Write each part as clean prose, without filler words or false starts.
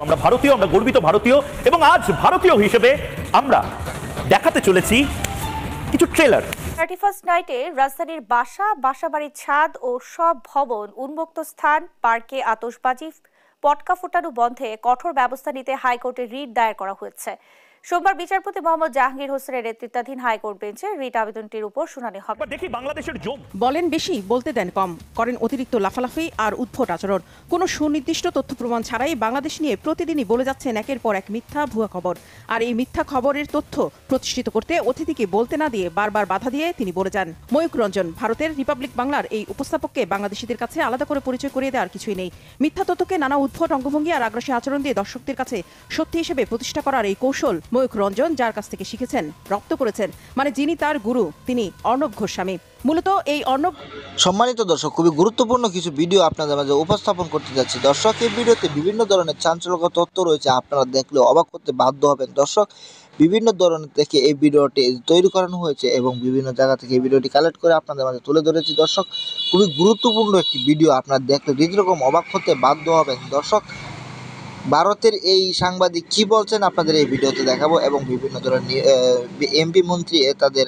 আমরা ভারতীয়, আমরা গর্বিত ভারতীয়, এবং আজ ভারতীয় হিসেবে আমরা দেখাতে চলেছি কিছু ট্রেলার। 31st নাইটে রাজধানীর বাসাবাড়ির ছাদ ও সব ভবন উন্মুক্ত স্থান, পার্কে আতশবাজি, পটকা ফোটানো বন্ধে কঠোর ব্যবস্থা নিতে হাইকোর্টে রিট দায়ের করা হয়েছে। সোমবার বিচারপতি মোহাম্মদ জাহাঙ্গীর হোসেনের নেতৃত্বাধীন হাইকোর্ট বেঞ্চে রিট আবেদনটির উপর শুনানি হবে। দেখি বাংলাদেশের জম বলেন বেশি, বলতে দেন কম, করেন অতিরিক্ত লাফালাফি আর উদ্ভট আচরণ। কোনো সুনির্দিষ্ট তথ্য প্রমাণ ছাড়াই বাংলাদেশ নিয়ে প্রতিদিনই বলে যাচ্ছেন একের পর এক মিথ্যা ভুয়া খবর। আর এই মিথ্যা খবরের তথ্য প্রতিষ্ঠিত করতে অতিথিকে বলতে না দিয়ে বারবার বাধা দিয়ে তিনি বলে যান। ময়ূক রঞ্জন, ভারতের রিপাবলিক বাংলার এই উপস্থাপককে বাংলাদেশিদের কাছে আলাদা করে পরিচয় করিয়ে দেওয়ার কিছুই নেই। মিথ্যা তথ্যকে নানা উদ্ভট অঙ্গভঙ্গি আর আগ্রাসী আচরণ দিয়ে দর্শকদের কাছে সত্যি হিসেবে প্রতিষ্ঠা করার এই কৌশল ময়ূক রঞ্জন যার কাছ থেকে শিখেছেন, রপ্ত করেছেন, মানে যিনি তার গুরু, তিনি অর্ণব গোস্বামী। মূলত এই অর্ণব। সম্মানিত দর্শক, খুবই গুরুত্বপূর্ণ কিছু ভিডিও আপনাদের মাঝে উপস্থাপন করতে যাচ্ছি। দর্শক, এই ভিডিওতে বিভিন্ন ধরনের চাঞ্চল্যকর তথ্য রয়েছে, আপনারা দেখলে অবাক করতে বাধ্য হবেন। দর্শক, বিভিন্ন ধরনের থেকে এই ভিডিওটি তৈরি করানো হয়েছে এবং বিভিন্ন জায়গা থেকে এই ভিডিওটি কালেক্ট করে আপনাদের মাঝে তুলে ধরেছি। দর্শক, খুবই গুরুত্বপূর্ণ একটি ভিডিও, আপনারা দেখলে রীতিরকম অবাক হতে বাধ্য হবেন। দর্শক, ভারতের এই সাংবাদিক কি বলছেন আপনাদের এই ভিডিওতে দেখাবো, এবং বিভিন্ন ধরনের এমপি মন্ত্রী তাদের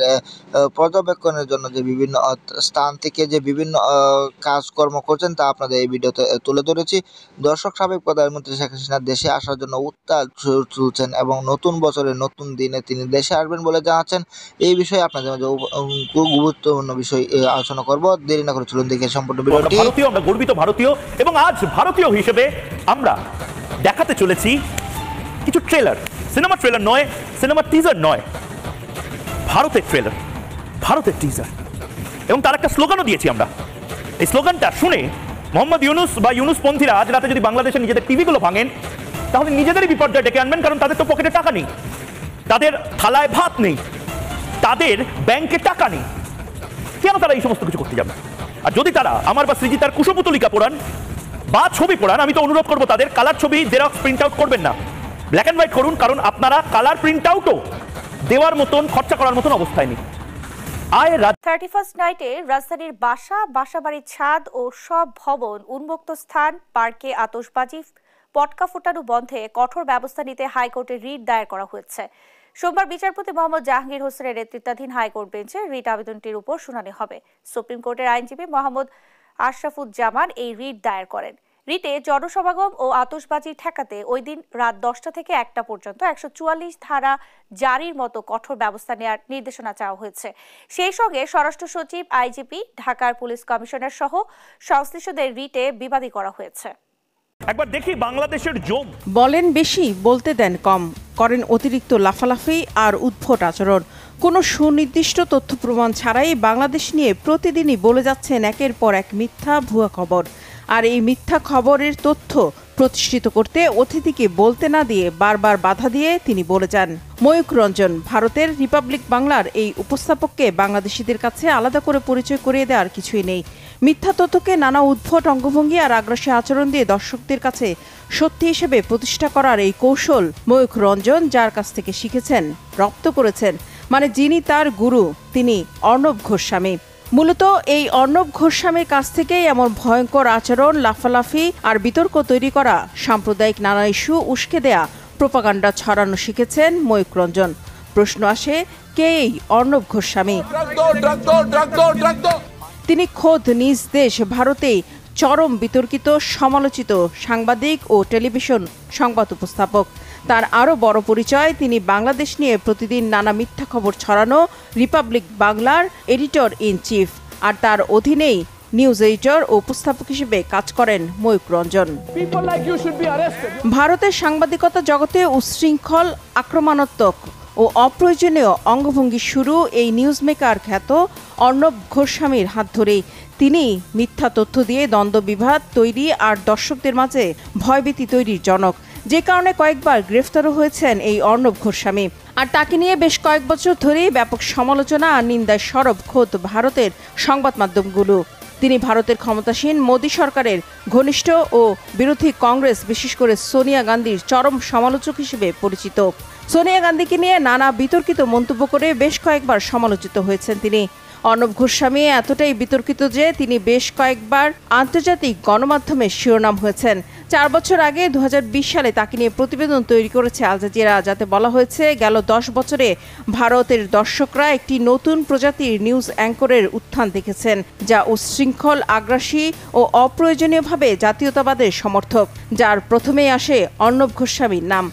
পর্যবেক্ষণের জন্য যে বিভিন্ন স্থান থেকে যে বিভিন্ন কাজকর্ম করছেন তা আপনাদের এই ভিডিওতে তুলে ধরেছি। দর্শক, সাবেক প্রধানমন্ত্রী শেখ হাসিনা দেশে আসার জন্য উত্তাল চলছেন এবং নতুন বছরের নতুন দিনে তিনি দেশে আসবেন বলে জানাচ্ছেন। এই বিষয়ে আপনাদের মাঝে গুরুত্বপূর্ণ বিষয় আলোচনা করব। দেরি না করে চলুন দেখে সম্পূর্ণ ভিডিওটি। ভারতীয়, আমরা গর্বিত ভারতীয়, এবং আজ ভারতীয় হিসেবে আমরা দেখাতে চলেছি কিছু ট্রেলার। সিনেমা ট্রেলার নয়, সিনেমা টিজার নয়, ভারতের ট্রেলার, ভারতের টিজার, এবং তার একটা স্লোগানও দিয়েছি আমরা। এই স্লোগানটা শুনে মোহাম্মদ ইউনুস বা ইউনুসপন্থীরা আজ রাতে যদি বাংলাদেশের নিজেদের টিভিগুলো ভাঙেন, তাহলে নিজেদেরই বিপর্যয় ডেকে আনবেন, কারণ তাদের তো পকেটে টাকা নেই, তাদের থালায় ভাত নেই, তাদের ব্যাংকে টাকা নেই। কেন তারা এই সমস্ত কিছু করতে যাবে? আর যদি তারা আমার বা সৃজিতার কুশপুতলিকা পোড়ান বা ছবি পোড়ান, আমি তো অনুরোধ করবো তাদের কালার ছবি জেরক্স প্রিন্ট আউট করবেন না, ব্ল্যাক অ্যান্ড হোয়াইট করুন, কারণ আপনারা কালার প্রিন্ট আউটও দেওয়ার মতন, খরচা করার মতন অবস্থায় নেই। 31st নাইটে রাজধানীর বাসাবাড়ির ছাদ ও সব ভবন উন্মুক্ত স্থান, পার্কে আতশবাজি, পটকা ফোটানো বন্ধে কঠোর ব্যবস্থা নিতে হাইকোর্টে রিট দায়ের করা হয়েছে। সোমবার বিচারপতি মোহাম্মদ জাহাঙ্গীর হোসেনের নেতৃত্বাধীন হাইকোর্ট বেঞ্চে রিট আবেদনটির উপর শুনানি হবে। সুপ্রিম কোর্টের আইনজীবী মোহাম্মদ আশরাফুজ্জামান এই রিট দায়ের করেন। রিটে জনসমাগম ও আতশবাজি ঠেকাতে ওই দিন রাত 10টা থেকে 1টা পর্যন্ত 144 ধারা জারির মতো কঠোর ব্যবস্থা নেওয়ার নির্দেশনা চাওয়া হয়েছে। সেই সঙ্গে স্বরাষ্ট্র সচিব, আইজিপি, ঢাকার পুলিশ কমিশনার সহ সংশ্লিষ্টদের রিটে বিবাদী করা হয়েছে। একবার দেখি বাংলাদেশের জম বলেন বেশি, বলতে দেন কম, করেন অতিরিক্ত লাফালাফি আর উদ্ভট আচরণ। কোনো সুনির্দিষ্ট তথ্য প্রমাণ ছাড়াই বাংলাদেশ নিয়ে প্রতিদিনই বলে যাচ্ছেন একের পর এক মিথ্যা ভুয়া খবর। আর এই মিথ্যা খবরের তথ্য প্রতিষ্ঠিত করতে অতিথিকে বলতে না দিয়ে বারবার বাধা দিয়ে তিনি বলে যান। ময়ূক রঞ্জন, ভারতের রিপাবলিক বাংলার এই উপস্থাপককে বাংলাদেশিদের কাছে আলাদা করে পরিচয় করিয়ে দেওয়ার কিছুই নেই। মিথ্যা তথ্যকে নানা উদ্ভট অঙ্গভঙ্গি আর আগ্রাসী আচরণ দিয়ে দর্শকদের কাছে সত্যি হিসেবে প্রতিষ্ঠা করার এই কৌশল ময়ূক রঞ্জন যার কাছ থেকে শিখেছেন, রপ্ত করেছেন, মানে যিনি তার গুরু, তিনি অর্ণব গোস্বামী। মূলত এই অর্ণব গোস্বামীর কাছ থেকেই এমন ভয়ঙ্কর আচরণ, লাফালাফি আর বিতর্ক তৈরি করা, সাম্প্রদায়িক নানা ইস্যু উস্কে দেয়া, প্রোপাগান্ডা ছড়ানো শিখেছেন ময়ূক রঞ্জন। প্রশ্ন আসে, কে এই অর্ণব গোস্বামী? তিনি খোদ নিজ দেশ ভারতেই চরম বিতর্কিত, সমালোচিত সাংবাদিক ও টেলিভিশন সংবাদ উপস্থাপক। তার আরও বড় পরিচয়, তিনি বাংলাদেশ নিয়ে প্রতিদিন নানা মিথ্যা খবর ছড়ানো রিপাবলিক বাংলার এডিটর ইন চিফ, আর তার অধীনেই নিউজ এডিটর ও উপস্থাপক হিসেবে কাজ করেন ময়ূক রঞ্জন। ভারতের সাংবাদিকতা জগতে উচ্ছৃঙ্খল, আক্রমণাত্মক ও অপ্রয়োজনীয় অঙ্গভঙ্গি শুরু এই নিউজ মেকার খ্যাত অর্ণব গোস্বামীর হাত ধরেই তিনি মিথ্যা তথ্য দিয়ে দ্বন্দ্ব বিবাদ তৈরি আর দর্শকদের মাঝে ভয়ভীতি তৈরির জনক, যে কারণে কয়েকবার গ্রেফতারও হয়েছেন এই অর্ণব গোস্বামী। আর তাকে নিয়ে বেশ কয়েক বছর ধরেই ব্যাপক সমালোচনা আর নিন্দায় সরব খোদ ভারতের সংবাদ মাধ্যমগুলো। তিনি ভারতের ক্ষমতাসীন মোদী সরকারের ঘনিষ্ঠ ও বিরোধী কংগ্রেস, বিশেষ করে সোনিয়া গান্ধীর চরম সমালোচক হিসেবে পরিচিত। সোনিয়া গান্ধীকে নিয়ে নানা বিতর্কিত মন্তব্য করে বেশ কয়েকবার সমালোচিত হয়েছেন তিনি। অর্ণব গোস্বামী এতটাই বিতর্কিত যে তিনি বেশ কয়েকবার আন্তর্জাতিক গণমাধ্যমে শিরোনাম হয়েছেন। 4 বছর আগে 2020 সালে তাকে নিয়ে প্রতিবেদন তৈরি করেছে আল জাজিরা, যাতে বলা হয়েছে গেল 10 বছরে ভারতের দর্শকরা একটি নতুন প্রজাতির নিউজ অ্যাঙ্করের উত্থান দেখেছেন, যা উচ্ছৃঙ্খল, আগ্রাসী ও অপ্রয়োজনীয়ভাবে জাতীয়তাবাদের সমর্থক, যার প্রথমেই আসে অর্ণব গোস্বামীর নাম।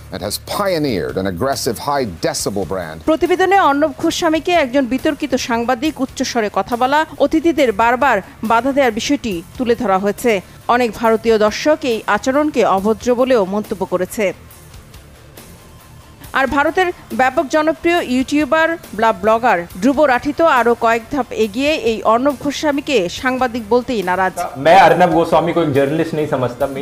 প্রতিবেদনে অর্ণব গোস্বামীকে একজন বিতর্কিত সাংবাদিক, উচ্চস্বরে কথা বলা, অতিথিদের বারবার বাধা দেওয়ার বিষয়টি তুলে ধরা হয়েছে। অনেক ভারতীয় দর্শক এই আচরণকে অভদ্র বলেও মন্তব্য করেছে। আর ভারতের ব্যাপক জনপ্রিয় ইউটিউবার ব্লগার ধ্রুব রাঠি তো আরো কয়েক ধাপ এগিয়ে এই অর্ণব গোস্বামীকে সাংবাদিক বলতেই নারাজ।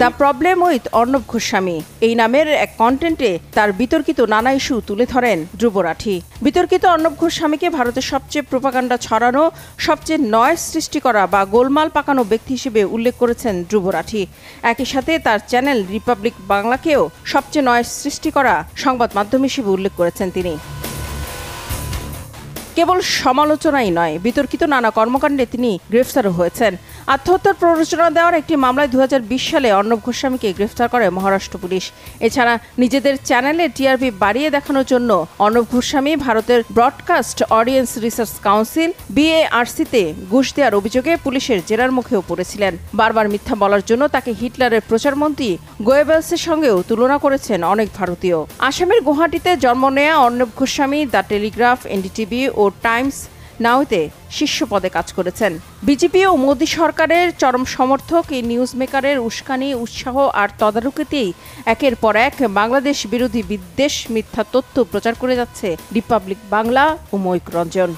The problem with Arnab Goswami এই নামের এক কন্টেন্টে তার বিতর্কিত নানা ইস্যু তুলে ধরেন ধ্রুব রাঠি। বিতর্কিত অর্ণব গোস্বামীকে ভারতের সবচেয়ে প্রোপাগান্ডা ছড়ানো, সবচেয়ে নয়েজ সৃষ্টি করা বা গোলমাল পাকানো ব্যক্তি হিসেবে উল্লেখ করেছেন ধ্রুব রাঠি। একই সাথে তার চ্যানেল রিপাবলিক বাংলাকেও সবচেয়ে নয়েজ সৃষ্টি করা সংবাদ মাধ্যম হিসেবে উল্লেখ করেছেন তিনি। কেবল সমালোচনাই নয়, বিতর্কিত নানা কর্মকাণ্ডে তিনি গ্রেফতারও হয়েছেন। আত্মহত্যার প্ররোচনা দেওয়ার একটি মামলায় 2020 সালে অর্ণব গোস্বামীকে গ্রেফতার করে মহারাষ্ট্র পুলিশ। এছাড়া নিজেদের চ্যানেলে টিআরপি বাড়িয়ে দেখানোর জন্য অর্ণব গোস্বামী ভারতের ব্রডকাস্ট অডিয়েন্স রিসার্চ কাউন্সিল BARC-তে ঘুষ দেওয়ার অভিযোগে পুলিশের জেরার মুখেও পড়েছিলেন। বারবার মিথ্যা বলার জন্য তাকে হিটলারের প্রচারমন্ত্রী গোয়েবেলসের সঙ্গেও তুলনা করেছেন অনেক ভারতীয়। আসামের গুয়াহাটিতে জন্ম নেয়া Arnab Goswami the Telegraph, NDTV ও টাইমস নাওতে শীর্ষ পদে কাজ করেছেন। বিজেপি ও মোদী সরকারের চরম সমর্থক এই নিউজ মেকারের উস্কানি, উৎসাহ আর তদারকিতেই একের পর এক বাংলাদেশ বিরোধী বিদ্বেষ, মিথ্যা তথ্য প্রচার করে যাচ্ছে রিপাবলিক বাংলা ও ময়ূক রঞ্জন।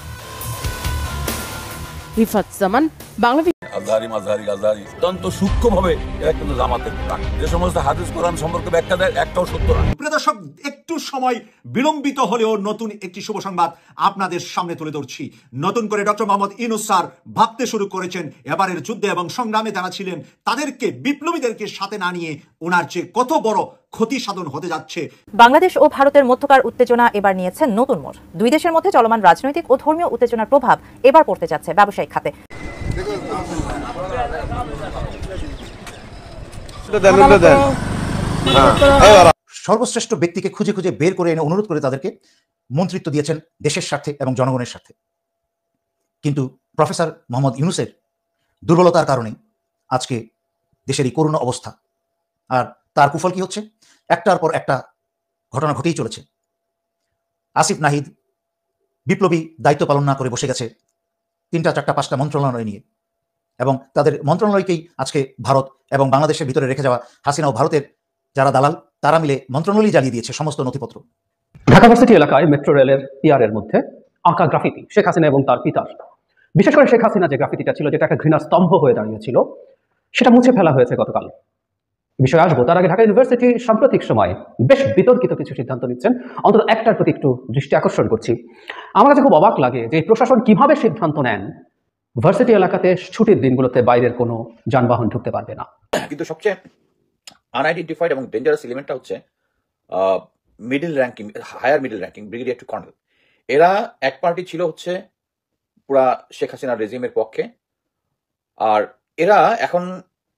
রিফাত জামান, বাংলা। অত্যন্ত সূক্ষ্মভাবে এরা কিন্তু জামাতের যে সমস্ত হাদিস কোরআন সম্পর্কে ব্যাখ্যা দেয়, একটাও সত্য নয়। প্রিয় দর্শক, একটু সময় বিলম্বিত হলেও নতুন একটি শুভ সংবাদ আপনাদের সামনে তুলে ধরছি। নতুন করে ডক্টর মোহাম্মদ ইউনূস স্যার ভাবতে শুরু করেছেন এবারের যুদ্ধে এবং সংগ্রামে যারা ছিলেন তাদেরকে, বিপ্লবীদেরকে সাথে না নিয়ে ওনার যে কত বড় ক্ষতি সাধন হতে যাচ্ছে। বাংলাদেশ ও ভারতের মধ্যকার উত্তেজনা এবার নিয়েছে নতুন মোড়। দুই দেশের মধ্যে চলমান রাজনৈতিক ও ধর্মীয় উত্তেজনার প্রভাব এবার পড়তে যাচ্ছে ব্যবসায়িক খাতে। সর্বশ্রেষ্ঠ ব্যক্তিকে খুঁজে খুঁজে বের করে এনে অনুরোধ করে তাদেরকে মন্ত্রিত্ব দিয়েছেন দেশের স্বার্থে এবং জনগণের স্বার্থে। কিন্তু প্রফেসর মোহাম্মদ ইউনূসের দুর্বলতার কারণে আজকে দেশের এই করুণ অবস্থা। আর তার কুফল কি হচ্ছে? একটার পর একটা ঘটনা ঘটেই চলেছে। আসিফ নাহিদ বিপ্লবী দায়িত্ব পালন না করে বসে গেছে 3টা 4টা 5টা মন্ত্রণালয় নিয়ে, এবং তাদের মন্ত্রণালয়কেই আজকে ভারত এবং বাংলাদেশের ভিতরে রেখে যাওয়া হাসিনা ও ভারতের যারা দালাল, তারা মিলে মন্ত্রণালয় জ্বালিয়ে দিয়েছে সমস্ত নথিপত্র। ঢাকা ভার্সিটি এলাকায় মেট্রো রেলের এর মধ্যে আঁকা গ্রাফিতি, শেখ হাসিনা এবং তার পিতার। বিশেষ করে শেখ হাসিনা যে গ্রাফিতিটা ছিল, যেটা একটা ঘৃণার স্তম্ভ হয়ে দাঁড়িয়েছিল, সেটা মুছে ফেলা হয়েছে গতকাল। বিষয়ে আসবো, তার আগে ঢাকা ইউনিভার্সিটি সাম্প্রতিক সময় বেশ বিতর্কিত কিছু সিদ্ধান্ত নিচ্ছেন। অন্তত একটার প্রতি একটু দৃষ্টি আকর্ষণ করছি। আমার কাছে খুব অবাক লাগে যে প্রশাসন কিভাবে সিদ্ধান্ত নেন ভার্সিটি এলাকাতে ছুটির দিনগুলোতে বাইরের কোনো যানবাহন ঢুকতে পারবে না। কিন্তু সবচেয়ে আনআইডেন্টিফাইড এবং ডেঞ্জারাস এলিমেন্টটা হচ্ছে middle ranking, higher middle ranking, brigadier to colonel. এরা এক পার্টি ছিল হচ্ছে পুরা শেখ হাসিনার রেজিমের পক্ষে, আর এরা এখন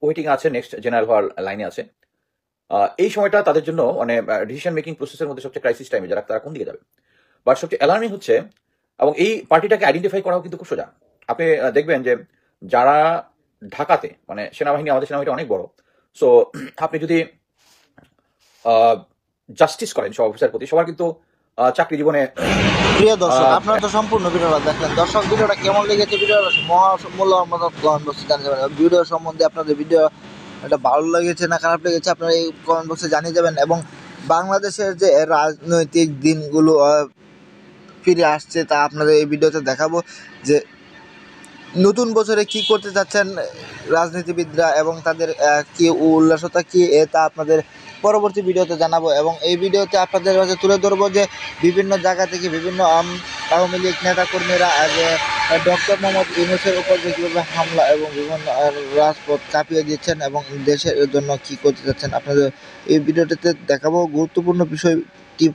ওয়েটিং আছে, নেক্সট জেনারেল হওয়ার লাইনে আছে। এই সময়টা তাদের জন্য মানে ডিসিশন মেকিং প্রসেসের মধ্যে সবচেয়ে ক্রাইসিস টাইমে, যারা তারা কোন দিকে যাবে। বাট সবচেয়ে অ্যালার্মিং হচ্ছে, এবং এই পার্টিটাকে আইডেন্টিফাই করাও কিন্তু খুব সোজা। আপনি দেখবেন যে যারা ঢাকাতে, মানে সেনাবাহিনী, আমাদের সেনাবাহিনী অনেক বড়, সো আপনি যদি জাস্টিস করেন সব অফিসার প্রতি, সবার কিন্তু চাকরি জীবনে। প্রিয় দর্শক, আপনারা তো সম্পূর্ণ ভিডিওটা দেখলেন। দর্শক, ভিডিওটা কেমন লেগেছে, ভিডিওটা মূল্যবান বক্সে জানিয়ে যাবেন। ভিডিও সম্বন্ধে আপনাদের ভিডিও এটা ভালো লেগেছে না খারাপ লেগেছে আপনারা এই কমেন্ট বক্সে জানিয়ে যাবেন। এবং বাংলাদেশের যে রাজনৈতিক দিনগুলো ফিরে আসছে তা আপনাদের এই ভিডিওতে দেখাবো, যে নতুন বছরে কি করতে চাচ্ছেন রাজনীতিবিদরা এবং তাদের কি উল্লাসতা কি, তা আপনাদের পরবর্তী ভিডিওতে জানাবো। এবং এই ভিডিওতে আপনাদের কাছে তুলে ধরবো যে বিভিন্ন জায়গা থেকে বিভিন্ন আওয়ামী লীগ নেতাকর্মীরা ডক্টর মোহাম্মদ ইউনূসের উপর যে কীভাবে হামলা এবং বিভিন্ন রাজপথ কাঁপিয়ে দিচ্ছেন এবং দেশের জন্য কি করতে চাচ্ছেন আপনাদের এই ভিডিওটিতে দেখাবো। গুরুত্বপূর্ণ বিষয়টি